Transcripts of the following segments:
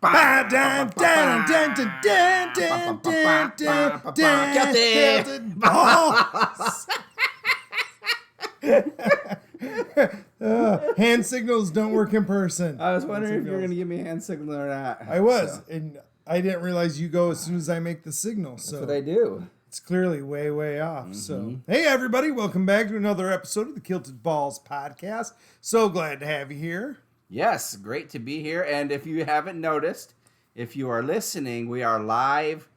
Kilted balls. Hand signals don't work in person. I was wondering if you were going to give me a hand signal or not. I was, and I didn't realize you go as soon as I make the signal. That's so what I do. It's clearly way, way off. So, hey, everybody, welcome back to another episode of the Kilted Balls podcast. So glad to have you here. Yes, great to be here. And if you haven't noticed, if you are listening, we are live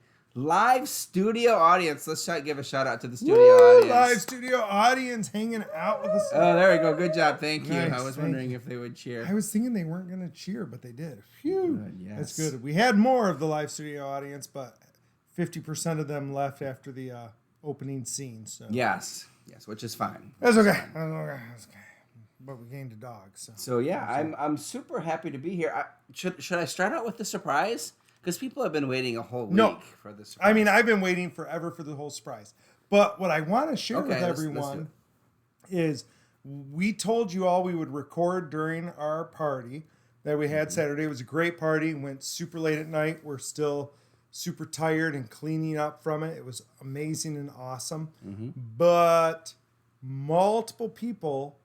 studio audience. Let's give a shout out to the studio audience. Live studio audience hanging out with us. Oh, there we go. Good job. Thank you. Nice, I was wondering if they would cheer. I was thinking they weren't going to cheer, but they did. Phew. Good, yes. That's good. We had more of the live studio audience, but 50% of them left after the opening scene. So Yes, which is fine. That's okay. That's okay. But we gained a dog. So yeah, I'm super happy to be here. Should I start out with the surprise? Because people have been waiting a whole week for this surprise. I mean, I've been waiting forever for the whole surprise. But what I want to share with everyone is we told you all we would record during our party that we had Saturday. It was a great party. Went super late at night. We're still super tired and cleaning up from it. It was amazing and awesome. But multiple people,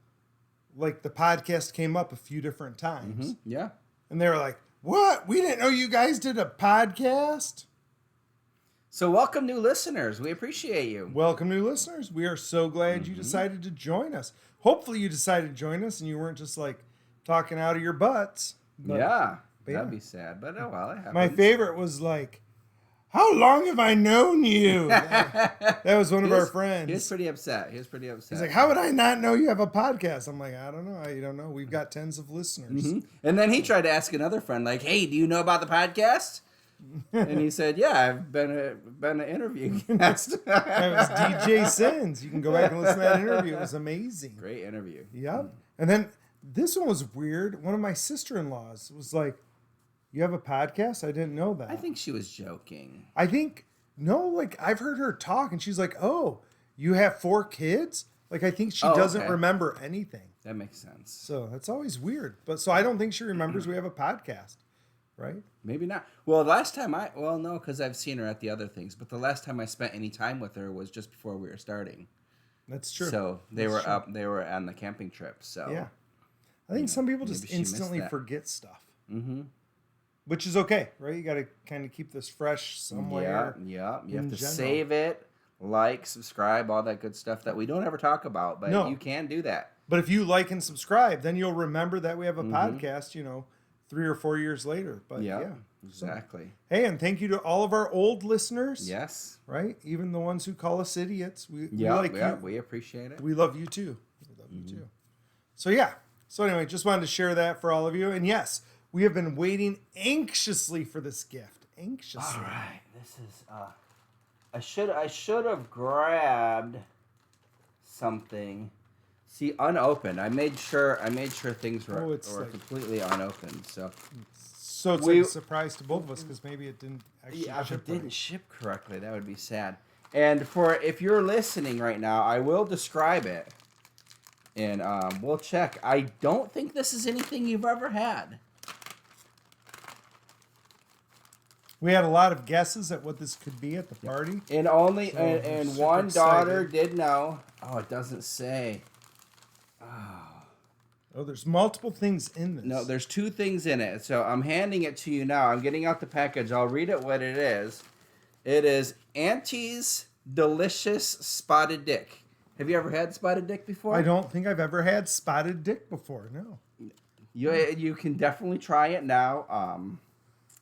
like the podcast came up a few different times. Yeah. And they were like, what? We didn't know you guys did a podcast? So welcome new listeners. We appreciate you. Welcome new listeners. We are so glad you decided to join us. Hopefully you decided to join us and you weren't just like talking out of your butts. But, that'd be sad. But oh well, it happens. My favorite was like, how long have I known you? That was one of our friends. He was pretty upset. He's like, how would I not know you have a podcast? I'm like, I don't know. I don't know. We've got tens of listeners. And then he tried to ask another friend, like, hey, do you know about the podcast? And he said, yeah, I've been an interview guest. That was DJ Sins. You can go back and listen to that interview. It was amazing. Great interview. Yep. And then this one was weird. One of my sister-in-laws was like, you have a podcast? I didn't know that. I think she was joking. I've heard her talk and she's like, oh, you have 4 kids? Like, I think she doesn't remember anything. That makes sense. So that's always weird. But so I don't think she remembers we have a podcast, right? Maybe not. Well, last time no, because I've seen her at the other things. But the last time I spent any time with her was just before we were starting. That's true. So they were on the camping trip. So yeah. I think some people just instantly forget stuff. Which is okay, right? You got to kind of keep this fresh somewhere. Yeah. You have to save it, like, subscribe, all that good stuff that we don't ever talk about, but you can do that. But if you like and subscribe, then you'll remember that we have a podcast, 3 or 4 years later. But yeah, exactly. So, hey, and thank you to all of our old listeners. Yes. Right? Even the ones who call us idiots. We appreciate it. We love you too. So yeah. So anyway, just wanted to share that for all of you. And yes, we have been waiting anxiously for this gift. Anxiously. All right. This is I should have grabbed something. See, unopened. I made sure things were completely unopened. So it's like a surprise to both of us because maybe it didn't actually ship. If it didn't ship correctly, that would be sad. And if you're listening right now, I will describe it. And we'll check. I don't think this is anything you've ever had. We had a lot of guesses at what this could be at the party. And one daughter did know. Oh, it doesn't say. Oh, there's multiple things in this. No, there's 2 things in it. So I'm handing it to you now. I'm getting out the package. I'll read it what it is. It is Auntie's Delicious Spotted Dick. Have you ever had spotted dick before? I don't think I've ever had spotted dick before, no. You can definitely try it now.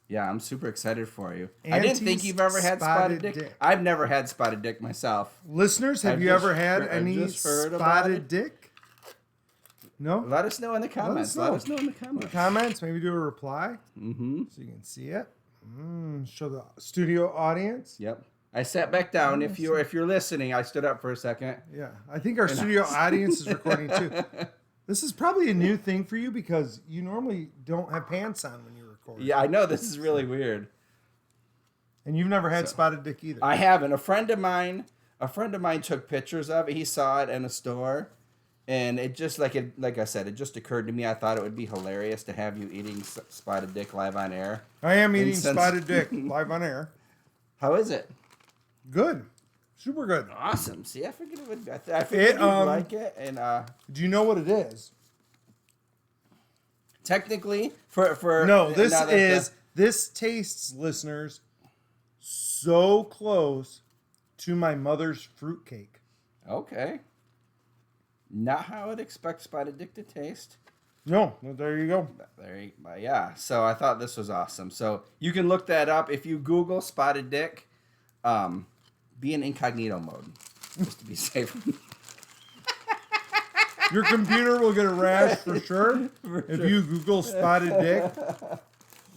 Yeah, I'm super excited for you. I didn't think you've ever had spotted dick. I've never had spotted dick myself. Listeners, have you ever had any spotted dick? No? Let us know in the comments. Let us know in the comments. Maybe do a reply. So you can see it. Show the studio audience. Yep. I sat back down. If you're listening, I stood up for a second. Yeah. I think our studio audience is recording too. This is probably a new thing for you because you normally don't have pants on when you record. Yeah, I know. This is really weird. And you've never had spotted dick either. I haven't. A friend of mine took pictures of it. He saw it in a store, And it just like I said, it just occurred to me. I thought it would be hilarious to have you eating spotted dick live on air. I am eating spotted dick live on air. How is it? Good, super good. Awesome. See, I figured it would. I figured you'd like it. And do you know what it is? Technically, for no, this tastes, listeners, so close to my mother's fruitcake. Okay. Not how I'd expect spotted dick to taste. No, well, there you go. Yeah. So I thought this was awesome. So you can look that up if you Google spotted dick. Be in incognito mode, just to be safe. Your computer will get a rash for sure if you Google spotted dick.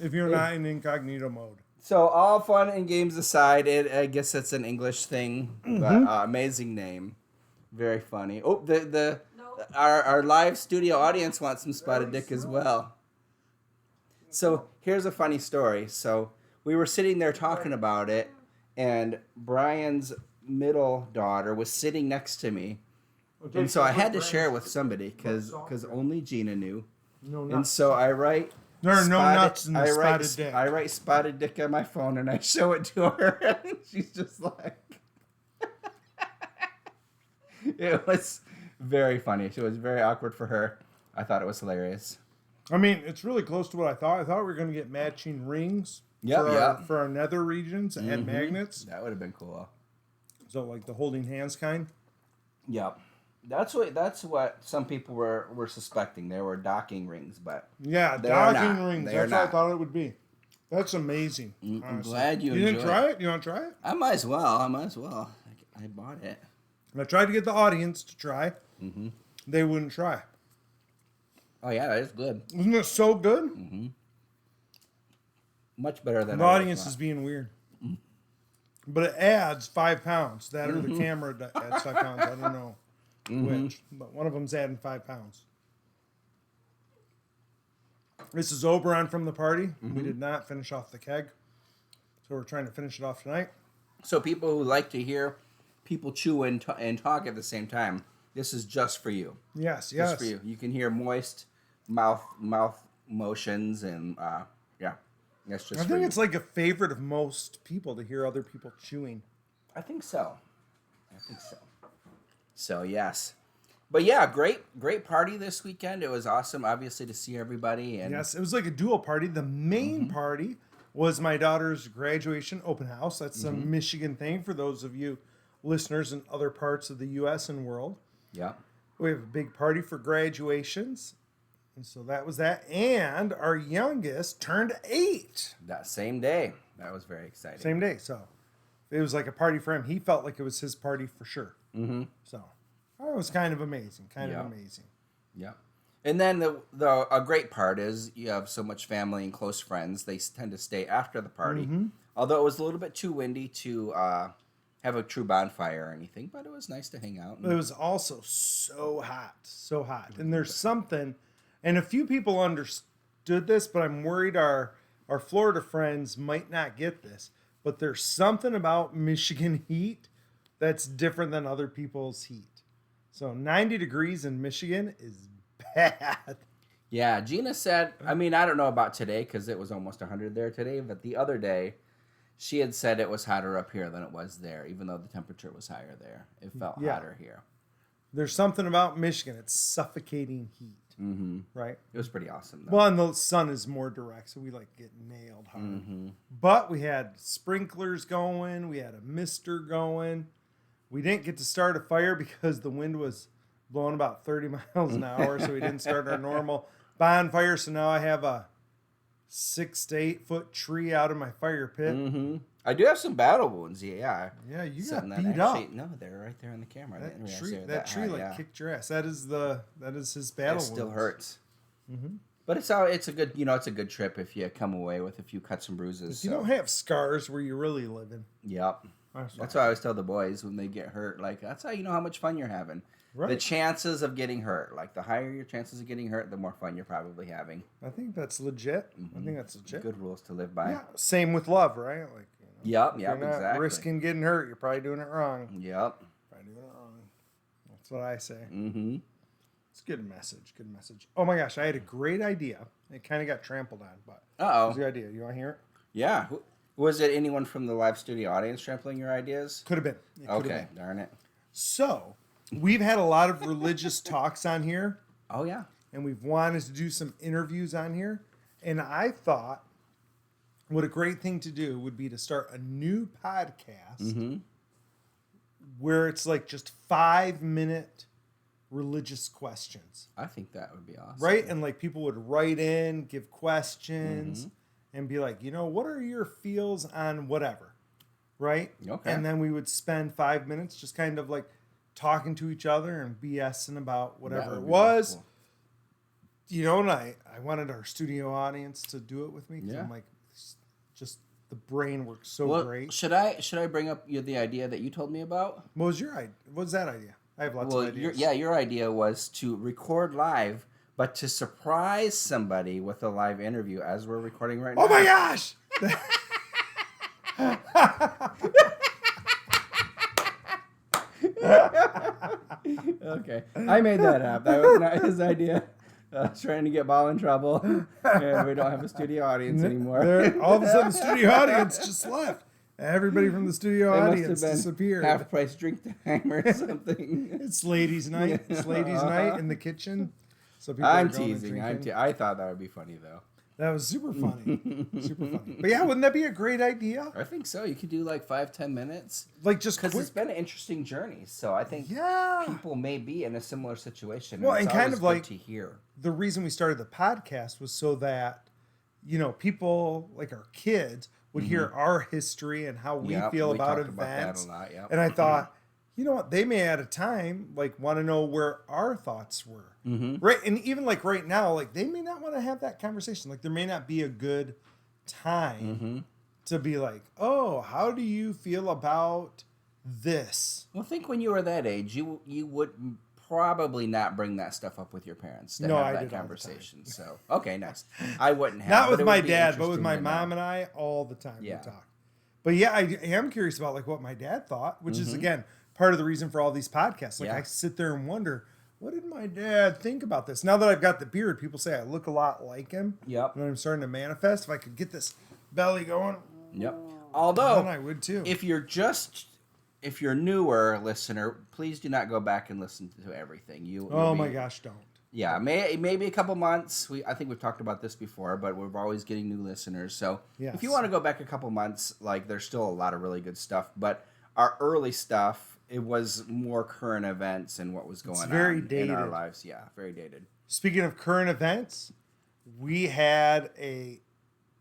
If you're not in incognito mode. So all fun and games aside, I guess it's an English thing, but amazing name, very funny. Oh, our live studio audience wants some spotted dick as well. So here's a funny story. So we were sitting there talking about it, and Brian's middle daughter was sitting next to me, and so I had to share it with somebody because only Gina knew. And so I write. There are no nuts in the spotted dick. I write spotted dick on my phone and I show it to her, and she's just like, it was very funny. It was very awkward for her. I thought it was hilarious. I mean, it's really close to what I thought. I thought we were going to get matching rings for our nether regions and magnets. That would have been cool. So like the holding hands kind. Yep. That's what some people were suspecting. There were docking rings, but docking rings. That's what I thought it would be. That's amazing. I'm glad you didn't try it. You want to try it? I might as well. I bought it. I tried to get the audience to try. They wouldn't try. Oh yeah, that is good. Isn't it so good? Much better than the audience is being weird. But it adds 5 pounds. That or the camera adds 5 pounds. I don't know. Which, but one of them's adding 5 pounds. This is Oberon from the party. We did not finish off the keg, so we're trying to finish it off tonight. So people who like to hear people chew and talk at the same time, this is just for you. Yes. Just for you. You can hear moist mouth motions and that's just. I think it's like a favorite of most people to hear other people chewing. I think so. So yes, but yeah, great party this weekend. It was awesome, obviously, to see everybody. And yes, it was like a dual party. The main party was my daughter's graduation open house. That's a Michigan thing for those of you listeners in other parts of the U.S. and world. Yeah, we have a big party for graduations, and so that was that. And our youngest turned 8 that same day. That was very exciting. Same day, so it was like a party for him. He felt like it was his party for sure. So it was kind of amazing. Yeah. And then a great part is you have so much family and close friends. They tend to stay after the party. Although it was a little bit too windy to have a true bonfire or anything, but it was nice to hang out. But it was also so hot. And there's something, and a few people understood this, but I'm worried our Florida friends might not get this. But there's something about Michigan heat that's different than other people's heat. So 90 degrees in Michigan is bad. Yeah, Gina said, I mean, I don't know about today because it was almost 100 there today, but the other day she had said it was hotter up here than it was there, even though the temperature was higher there. It felt hotter here. There's something about Michigan. It's suffocating heat. Right? It was pretty awesome, though. Well, and the sun is more direct, so we get nailed hard. But we had sprinklers going. We had a mister going. We didn't get to start a fire because the wind was blowing about 30 miles an hour, so we didn't start our normal bonfire. So now I have a 6 to 8 foot tree out of my fire pit. I do have some battle wounds. Yeah. Yeah, you got beat up. No, they're right there on the camera. That tree kicked your ass. That is his battle wounds. It still hurts. But it's a good it's a good trip if you come away with a few cuts and bruises. If you don't have scars where you're really living. Yep. That's why I always tell the boys when they get hurt, like, that's how you know how much fun you're having. Right. The chances of getting hurt, like, the higher your chances of getting hurt, the more fun you're probably having. I think that's legit. I think that's legit. Good rules to live by. Yeah. Same with love, right? Like, yep, if you're not exactly. risking getting hurt, you're probably doing it wrong. Yep. Probably doing it wrong. That's what I say. It's a good message. Good message. Oh my gosh, I had a great idea. It kind of got trampled on, but it was a good idea. You want to hear it? Yeah. Was it anyone from the live studio audience trampling your ideas? Could have been. Okay, darn it. So, we've had a lot of religious talks on here. Oh, yeah. And we've wanted to do some interviews on here. And I thought what a great thing to do would be to start a new podcast where it's like just 5-minute religious questions. I think that would be awesome. Right? And like people would write in, give questions, and be like, what are your feels on whatever? Right? Okay. And then we would spend 5 minutes just kind of like talking to each other and BSing about whatever it was. Really cool. And I wanted our studio audience to do it with me. Yeah. I'm like, just the brain works so great. Should I bring up the idea that you told me about? What was your idea? What was that idea? I have lots of ideas. Your idea was to record live, but to surprise somebody with a live interview as we're recording right now. Oh my gosh! Okay, I made that up. That was not his idea. I was trying to get Ball in trouble, and we don't have a studio audience anymore. All of a sudden, the studio audience just left. Everybody from the studio audience disappeared. Half-price drink time or something. It's ladies' night. It's ladies' night in the kitchen. So I'm teasing. I thought that would be funny, though. That was super funny. Super funny. But yeah, wouldn't that be a great idea? I think so. You could do like 5-10 minutes. Like just because it's been an interesting journey. So I think people may be in a similar situation. Well, and kind of like to hear. The reason we started the podcast was so that, people like our kids would hear our history and how we feel about events. About that a lot, And I thought, you know what, they may at a time want to know where our thoughts were. Right. And even like right now, like they may not want to have that conversation. Like there may not be a good time to be like, oh, how do you feel about this? Well, think when you were that age, you would probably not bring that stuff up with your parents to have that conversation. So, okay, nice. I wouldn't have. Not with my dad, but with my mom and I all the time we talk. But yeah, I am curious about what my dad thought, which is, again, part of the reason for all these podcasts. I sit there and wonder, what did my dad think about this? Now that I've got the beard, people say I look a lot like him. Yep. And I'm starting to manifest. If I could get this belly going. Yep. Although, then I would too. If you're newer listener, please do not go back and listen to everything. My gosh, don't. Yeah, maybe a couple months. I think we've talked about this before, but we're always getting new listeners. So if you want to go back a couple months, there's still a lot of really good stuff. But our early stuff, it was more current events and what was going on in our lives. Yeah, very dated. Speaking of current events, we had a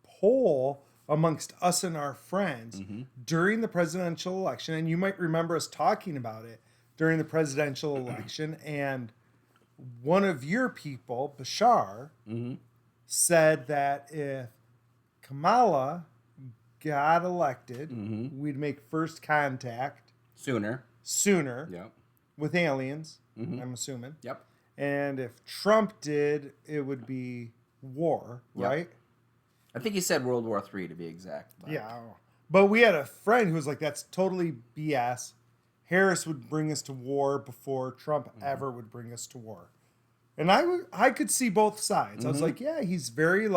poll amongst us and our friends during the presidential election. And you might remember us talking about it during the presidential election. And one of your people, Bashar, said that if Kamala got elected, we'd make first contact sooner with aliens, I'm assuming. Yep. And if Trump did, it would be war, right? I think he said World War III to be exact. Yeah. But we had a friend who was like, that's totally BS. Harris would bring us to war before Trump ever would bring us to war. And I could see both sides. I was like, yeah, he's very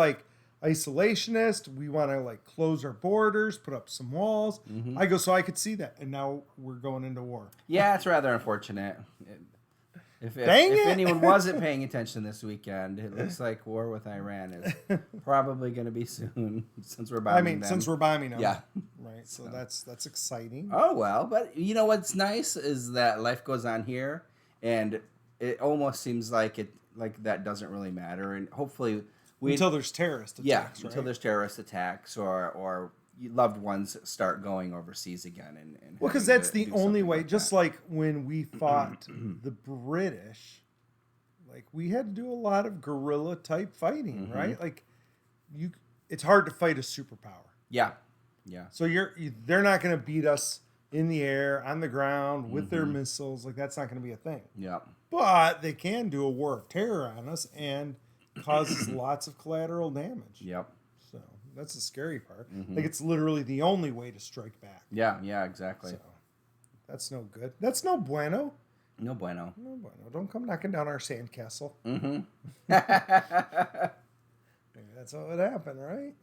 isolationist. We want to close our borders, put up some walls. I go, so I could see that. And now we're going into war. Yeah, it's rather unfortunate. If anyone wasn't paying attention this weekend, it looks like war with Iran is probably going to be soon, since we're bombing them. Since we're bombing them. Yeah. Right, so that's exciting. Oh, well, but you know what's nice is that life goes on here, and it almost seems like that doesn't really matter, and hopefully... until there's terrorist attacks, until there's terrorist attacks, or loved ones start going overseas again. And well, because that's the only way. Just like when we fought the British, we had to do a lot of guerrilla type fighting, right? It's hard to fight a superpower. Yeah. So they're not going to beat us in the air, on the ground, with their missiles. That's not going to be a thing. Yeah. But they can do a war of terror on us and causes lots of collateral damage. Yep. So that's the scary part. It's literally the only way to strike back. Yeah, exactly. So that's no good. That's no bueno. No bueno. No bueno. Don't come knocking down our sandcastle. Mm-hmm. That's what would happen, right?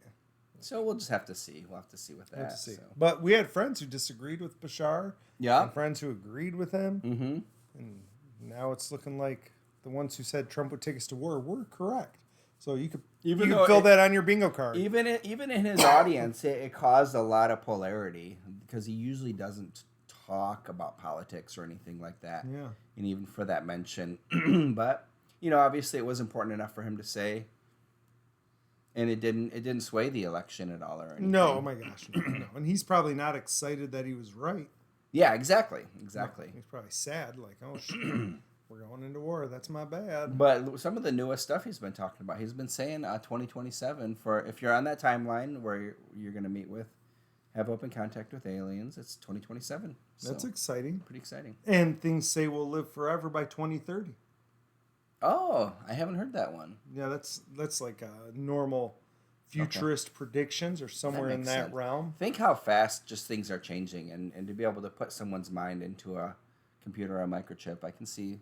So we'll just have to see. We'll have to see with that. We'll see. So. But we had friends who disagreed with Bashar. Yeah. And friends who agreed with him. Mm-hmm. And now it's looking like the ones who said Trump would take us to war were correct. So you could fill that on your bingo card. Even in his audience, it caused a lot of polarity because he usually doesn't talk about politics or anything like that. Yeah. And even for that mention. But, obviously it was important enough for him to say. And it didn't sway the election at all or anything. No, oh my gosh. No. And he's probably not excited that he was right. Yeah, exactly. No, he's probably sad, like, oh shit, we're going into war. That's my bad. But some of the newest stuff he's been talking about, he's been saying 2027 for if you're on that timeline where you're going to have open contact with aliens, it's 2027. That's exciting. Pretty exciting. And things say we'll live forever by 2030. Oh, I haven't heard that one. Yeah, that's like a normal futurist predictions or somewhere in that realm. Think how fast just things are changing, and to be able to put someone's mind into a computer or a microchip, I can see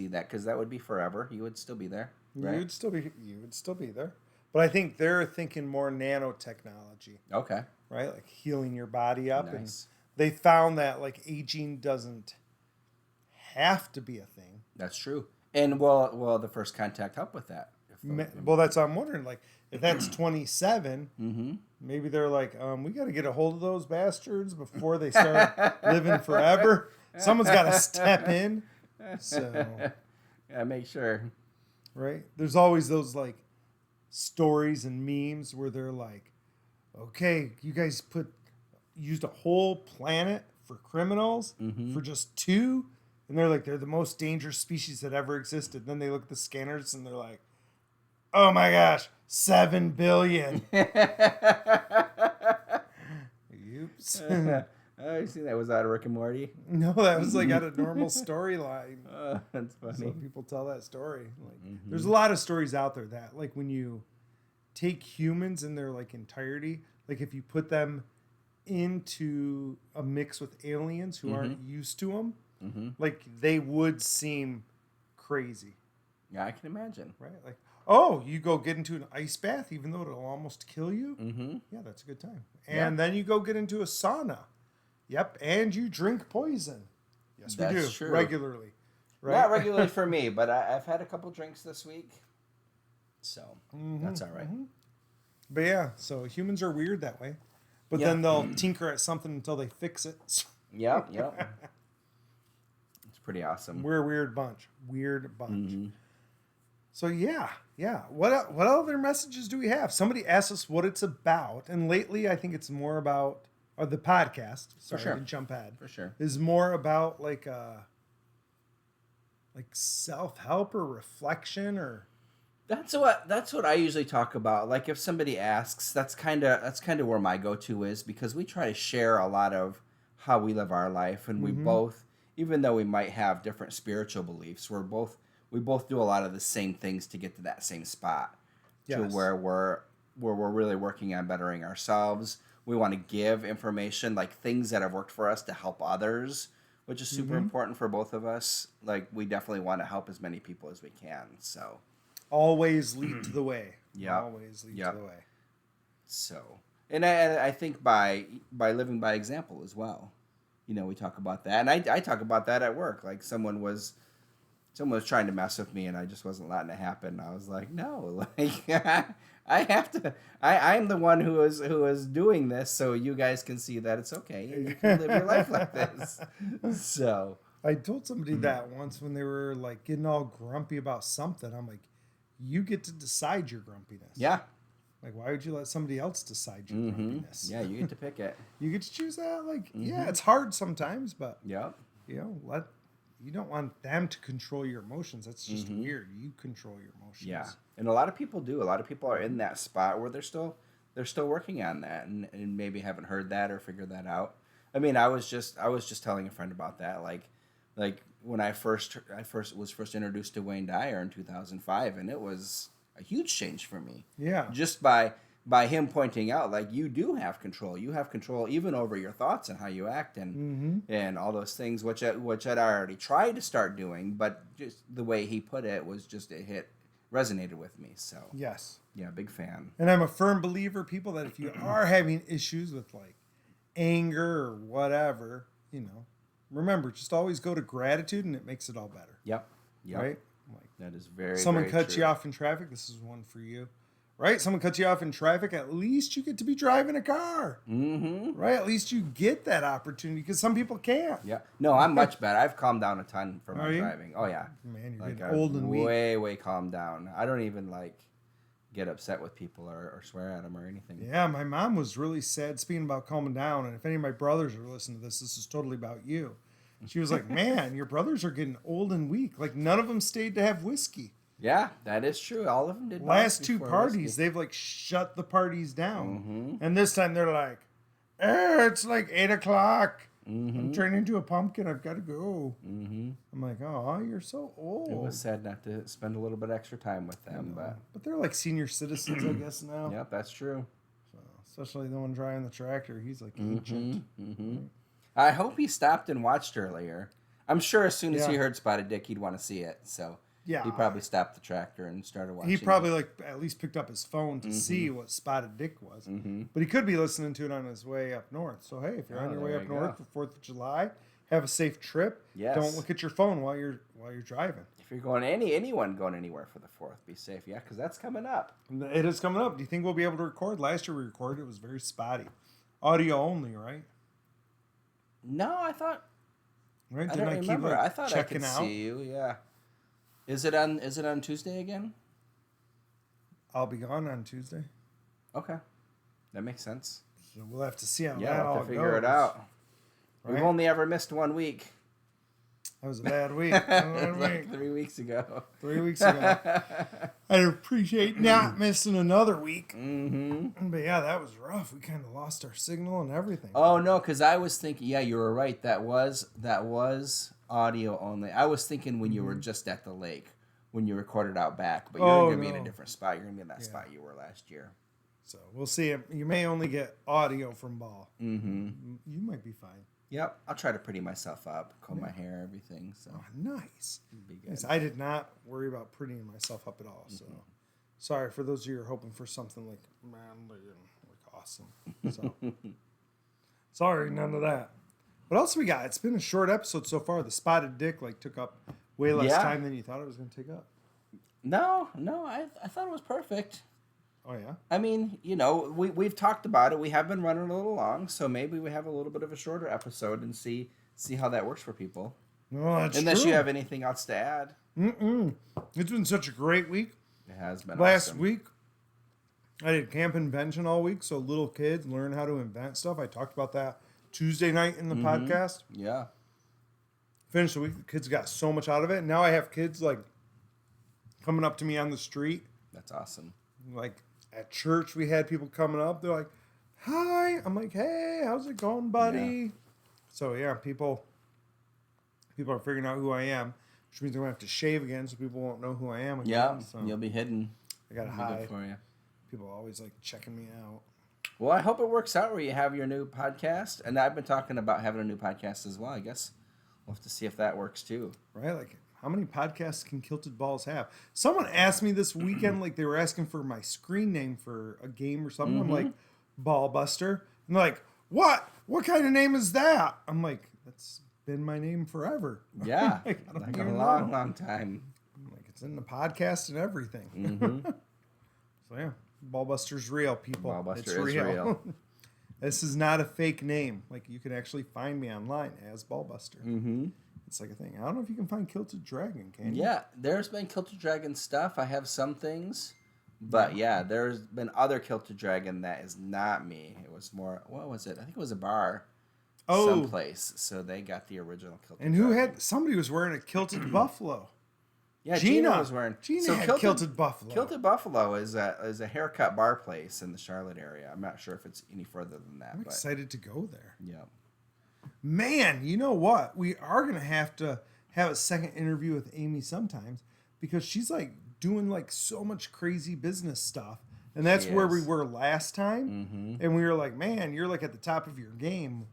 that because that would be forever. You would still be there. Right? You would still be there. But I think they're thinking more nanotechnology. Okay. Right, like healing your body up, Nice. and they found that like aging doesn't have to be a thing. That's true. And will the first contact help with that? Well, that's what I'm wondering. Like, if that's 27, mm-hmm. maybe they're like, we got to get a hold of those bastards before they start living forever. Someone's got to step in. So, yeah, make sure. Right? There's always those like stories and memes where they're like, okay, you guys used a whole planet for criminals for just 2. And they're like, they're the most dangerous species that ever existed. Then they look at the scanners and they're like, oh my gosh, 7 billion. Oops. Oh, you see that was out of Rick and Morty? No, that was like out of normal storyline. That's funny. So people tell that story. Like, there's a lot of stories out there that, like, when you take humans in their like entirety, like if you put them into a mix with aliens who aren't used to them, like they would seem crazy. Yeah, I can imagine. Right? Like, oh, you go get into an ice bath even though it'll almost kill you? Yeah, that's a good time. And then you go get into a sauna. Yep, and you drink poison. Yes, we do. True. Regularly. Right? Not regularly for me, but I've had a couple drinks this week. So, that's all right. But yeah, so humans are weird that way. But then they'll tinker at something until they fix it. Yep. It's pretty awesome. We're a weird bunch. So yeah. What other messages do we have? Somebody asked us what it's about, and lately I think it's more about, or the podcast. Sorry, for sure. I didn't jump ahead. For sure. Is more about like self-help or reflection or. That's what I usually talk about. Like if somebody asks, that's kind of where my go-to is, because we try to share a lot of how we live our life, and we both, even though we might have different spiritual beliefs, we both do a lot of the same things to get to that same spot, to where we're really working on bettering ourselves. We want to give information, like things that have worked for us, to help others, which is super important for both of us. Like we definitely want to help as many people as we can. So. Always lead to the way. Yeah. Always lead to the way. So, and I think by living by example as well. We talk about that, and I talk about that at work. Like someone was trying to mess with me, and I just wasn't letting it happen. I was like, no, like I have to. I'm the one who is doing this, so you guys can see that it's okay. You can live your life like this. So I told somebody that once when they were like getting all grumpy about something. I'm like, you get to decide your grumpiness. Yeah. Like, why would you let somebody else decide your grumpiness? Yeah, you get to pick it. You get to choose that. Like, yeah, it's hard sometimes, but you don't want them to control your emotions. That's just weird. You control your emotions. Yeah, and a lot of people do. A lot of people are in that spot where they're still working on that, and maybe haven't heard that or figured that out. I mean, I was just telling a friend about that. Like when I was first introduced to Wayne Dyer in 2005, and it was a huge change for me. Yeah. Just by by him pointing out, like, you do have control. You have control even over your thoughts and how you act and all those things, which I'd already tried to start doing, but just the way he put it was just resonated with me. So yes, yeah, big fan. And I'm a firm believer, people, that if you are having issues with like anger or whatever, remember, just always go to gratitude, and it makes it all better. Yep. Right. Like that is very. Someone very cuts true. you off in traffic. This is one for you. Right? Someone cuts you off in traffic. At least you get to be driving a car. Mm-hmm. Right? At least you get that opportunity, because some people can't. Yeah. No, I'm much better. I've calmed down a ton from my driving. Oh, yeah. Man, you're like, getting old and weak. Way calmed down. I don't even, get upset with people or swear at them or anything. Yeah, my mom was really sad, speaking about calming down. And if any of my brothers are listening to this is totally about you. She was like, man, your brothers are getting old and weak. Like, none of them stayed to have whiskey. Yeah, that is true. All of them did. Last two parties, they've shut the parties down, and this time they're like, "It's like 8 o'clock. I'm turning into a pumpkin. I've got to go." I'm like, "Oh, you're so old." It was sad not to spend a little bit extra time with them, but they're like senior citizens, I guess now. Yep, that's true. So, especially the one driving the tractor, he's like ancient. I hope he stopped and watched earlier. I'm sure as soon as he heard Spotted Dick, he'd want to see it. So. Yeah, he probably stopped the tractor and started watching. He probably at least picked up his phone to see what Spotted Dick was. But he could be listening to it on his way up north. So hey, if you're on your way up north for 4th of July, have a safe trip. Yes. Don't look at your phone while you're driving. If you're going anyone going anywhere for the 4th, be safe. Yeah, because that's coming up. It is coming up. Do you think we'll be able to record? Last year we recorded. It was very spotty, audio only, right? No, I thought. Right? I don't remember. I thought I could see you. Yeah. Is it on Tuesday again? I'll be gone on Tuesday. Okay, that makes sense. So we'll have to see how that all goes. Figure it out. Right? We've only ever missed 1 week. That was a bad week. Like 3 weeks ago. 3 weeks ago. I appreciate not missing another week. But yeah, that was rough. We kind of lost our signal and everything. Oh no, because I was thinking. Yeah, you were right. That was audio only. I was thinking when you were just at the lake, when you recorded out back, but you're going to be in a different spot. You're going to be in that spot you were last year. So we'll see. You may only get audio from Ball. You might be fine. Yep, I'll try to pretty myself up, comb my hair, everything. So nice. Be good. Nice. I did not worry about prettying myself up at all. So sorry for those of you who are hoping for something like manly and awesome. So sorry, none of that. What else we got? It's been a short episode so far. The Spotted Dick took up way less time than you thought it was going to take up. No, I thought it was perfect. Oh, yeah? I mean, we've talked about it. We have been running a little long, so maybe we have a little bit of a shorter episode and see how that works for people. No, that's Unless true. you have anything else to add. It's been such a great week. It has been Last week, I did camp invention all week, so little kids learn how to invent stuff. I talked about that Tuesday night in the podcast. Yeah. Finished the week. The kids got so much out of it. Now I have kids coming up to me on the street. That's awesome. At church, we had people coming up. They're like, "Hi." I'm like, "Hey, how's it going, buddy?" Yeah. So yeah, people are figuring out who I am, which means I'm gonna have to shave again, so people won't know who I am again. Yeah, so you'll be hidden. I gotta hide. Good for you. People always checking me out. Well, I hope it works out where you have your new podcast, and I've been talking about having a new podcast as well. I guess we'll have to see if that works too. Right, how many podcasts can Kilted Balls have? Someone asked me this weekend, they were asking for my screen name for a game or something. I'm like, Ballbuster. And they're like, what? What kind of name is that? I'm like, that's been my name forever. Yeah, a long time. I'm like, it's in the podcast and everything. So yeah, Ballbuster's real, people. Ballbuster is real. This is not a fake name. You can actually find me online as Ballbuster. It's a thing. I don't know if you can find Kilted Dragon, can you? Yeah, there's been Kilted Dragon stuff. I have some things. But yeah, there's been other Kilted Dragon that is not me. It was more, what was it? I think it was a bar someplace. So they got the original Kilted Dragon. And who had, somebody was wearing a Kilted Buffalo. Yeah, Gina was wearing. Gina had Kilted Buffalo. Kilted Buffalo is a haircut bar place in the Charlotte area. I'm not sure if it's any further than that. I'm excited to go there. Yeah. Man, you know what? We are going to have a second interview with Amy sometimes, because she's doing so much crazy business stuff And that's where we were last time. And we were like, man, you're like at the top of your game.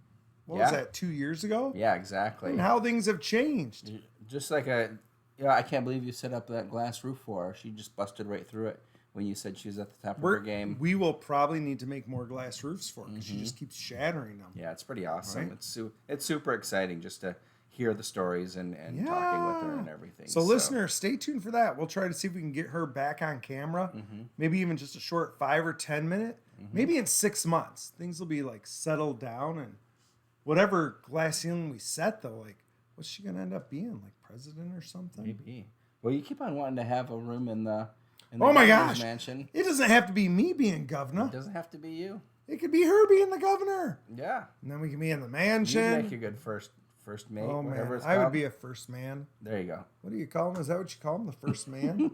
What was that, 2 years ago? Yeah, exactly. And how things have changed. Just like I can't believe you set up that glass roof for her. She just busted right through it when you said she was at the top of her game. We will probably need to make more glass roofs for her because she just keeps shattering them. Yeah, it's pretty awesome. Right? It's super exciting just to hear the stories and talking with her and everything. So listeners, stay tuned for that. We'll try to see if we can get her back on camera. Maybe even just a short 5 or 10 minute. Maybe in 6 months. Things will be like settled down, and whatever glass ceiling we set though, like what's she gonna end up being? Like president or something? Maybe. Well, you keep on wanting to have a room in the oh my gosh mansion. It doesn't have to be me being governor. It doesn't have to be you. It could be her being the governor. Yeah. And then we can be in the mansion. You'd make a good first mate. Oh man, I would be a first man. There you go. What do you call him? Is that what you call him? The first man?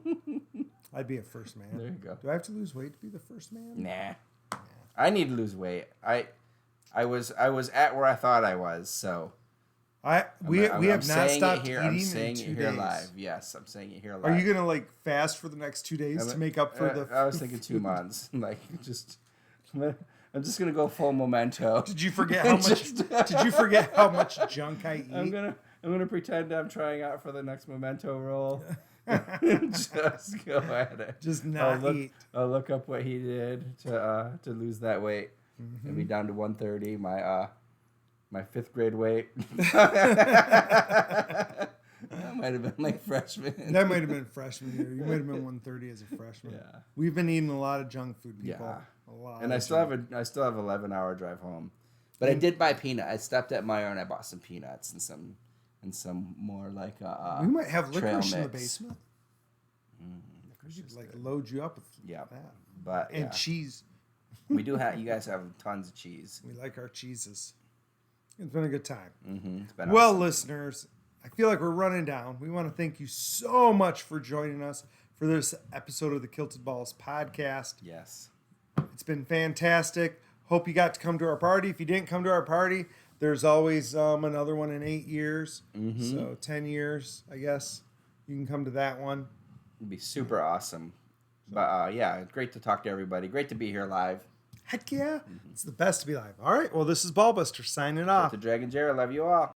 I'd be a first man. There you go. Do I have to lose weight to be the first man? Nah. I need to lose weight. I was at where I thought I was, so we have not stopped eating I'm saying in 2 it here days. Live. Yes, I'm saying it here live. Are you gonna like fast for the next 2 days to make up for the? I was thinking 2 months. Like just, I'm just gonna go full memento. Did you forget how much? Did you forget how much junk I eat? I'm gonna pretend I'm trying out for the next memento role. Just go at it. Just not eat. I'll look up what he did to lose that weight. It'll be down to 130. My 5th grade weight. That might have been like freshman. That might have been freshman year. You might have been 130 as a freshman. Yeah. We've been eating a lot of junk food, people. Yeah. A lot. And I still have 11-hour drive home. But I did buy peanut. I stopped at Meijer and I bought some peanuts and some more like we might have licorice in the mix. basement. We should like load you up with that. But and cheese. We do have. You guys have tons of cheese. We like our cheeses. It's been a good time. It's been well, awesome. Listeners, I feel like we're running down. We want to thank you so much for joining us for this episode of the Kilted Balls podcast. Yes. It's been fantastic. Hope you got to come to our party. If you didn't come to our party, there's always another one in 8 years. So 10 years, I guess. You can come to that one. It'd be super awesome. But yeah, great to talk to everybody. Great to be here live. Heck yeah. It's the best to be live. All right. Well, this is Ballbuster signing off. The Dragon Jared, love you all.